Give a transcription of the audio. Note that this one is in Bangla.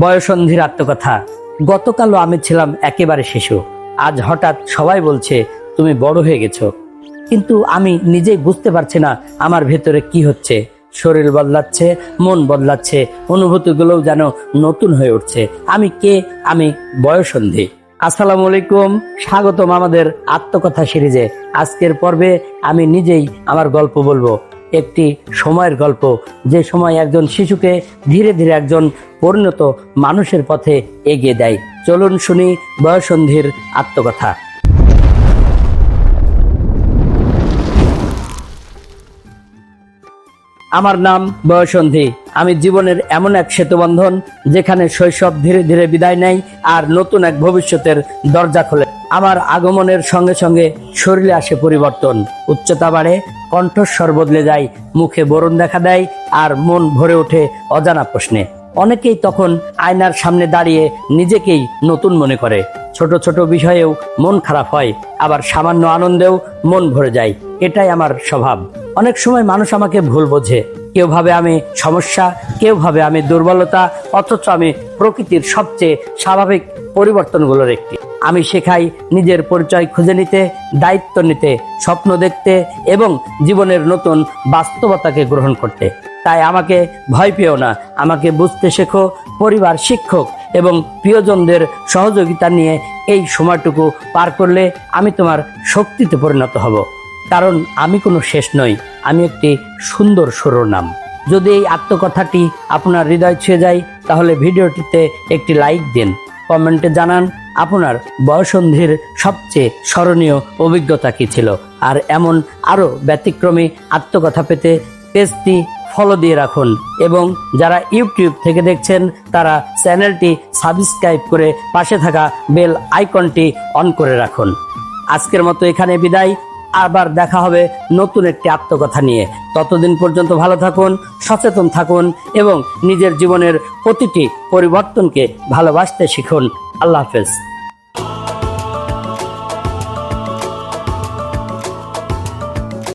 বয়সন্ধির আত্মকথা। গতকালও আমি ছিলাম একেবারে শিশু, আজ হঠাৎ সবাই বলছে তুমি বড় হয়ে গেছো, কিন্তু আমি নিজেই বুঝতে পারছি না আমার ভেতরে কি হচ্ছে। শরীর বদলাচ্ছে, মন বদলাচ্ছে, অনুভূতিগুলোও যেন নতুন হয়ে উঠছে। আমি কে? আমি বয়সন্ধি। আসসালামু আলাইকুম, স্বাগতম আমাদের আত্মকথা সিরিজে। আজকের পর্বে আমি নিজেই আমার গল্প বলবো, একটি সময়ের গল্প, যে সময় একজন শিশুকে ধীরে ধীরে একজন পরিণত মানুষের পথে এগিয়ে দেয়। চলুন শুনি বয়সন্ধির আত্মকথা। আমার নাম বয়সন্ধি। আমি জীবনের এমন এক সেতুবন্ধন যেখানে শৈশব ধীরে ধীরে বিদায় নেয় আর নতুন এক ভবিষ্যতের দরজা খোলে। আমার আগমনের সঙ্গে সঙ্গে শরীরে আসে পরিবর্তন, উচ্চতা বাড়ে, কণ্ঠস্বর বদলে যায়, মুখে বরণ দেখা দেয় আর মন ভরে ওঠে অজানা প্রশ্নে। অনেকেই তখন আয়নার সামনে দাঁড়িয়ে নিজেকেই নতুন মনে করে। ছোট ছোট বিষয়েও মন খারাপ হয়, আবার সামান্য আনন্দেও মন ভরে যায়। এটাই আমার স্বভাব। অনেক সময় মানুষ আমাকে ভুল বোঝে, কেউ ভাবে আমি সমস্যা, কেউ ভাবে আমি দুর্বলতা, অথচ আমি প্রকৃতির সবচেয়ে স্বাভাবিক পরিবর্তনগুলোর একটি। আমি শেখাই নিজের পরিচয় খুঁজে নিতে, দায়িত্ব নিতে, স্বপ্ন দেখতে এবং জীবনের নতুন বাস্তবতাকে গ্রহণ করতে। তাই আমাকে ভয় পেও না, আমাকে বুঝতে শেখো। পরিবার, শিক্ষক এবং প্রিয়জনদের সহযোগিতা নিয়ে এই সময়টুকু পার করলে আমি তোমার শক্তিতে পরিণত হব। কারণ আমি কোনো শেষ নই, আমি একটি সুন্দর শিরোনাম। যদি এই আত্মকথাটি আপনার হৃদয় ছুঁয়ে যায় তাহলে ভিডিওটিতে একটি লাইক দিন, কমেন্টে জানান আপনার বয়সন্ধির সবচেয়ে স্মরণীয় অভিজ্ঞতা কী ছিল। আর এমন আরও ব্যতিক্রমী আত্মকথা পেতে পেজটি ফলো দিয়ে রাখুন, এবং যারা ইউটিউব থেকে দেখছেন তারা চ্যানেলটি সাবস্ক্রাইব করে পাশে থাকা বেল আইকনটি অন করে রাখুন। আজকের মতো এখানে বিদায়, আবার দেখা হবে নতুন একটি আত্মকথা নিয়ে। ততদিন পর্যন্ত ভালো থাকুন, সচেতন থাকুন এবং নিজের জীবনের প্রতিটি পরিবর্তনকে ভালোবাসতে শিখুন। আল্লাহ হাফেজ।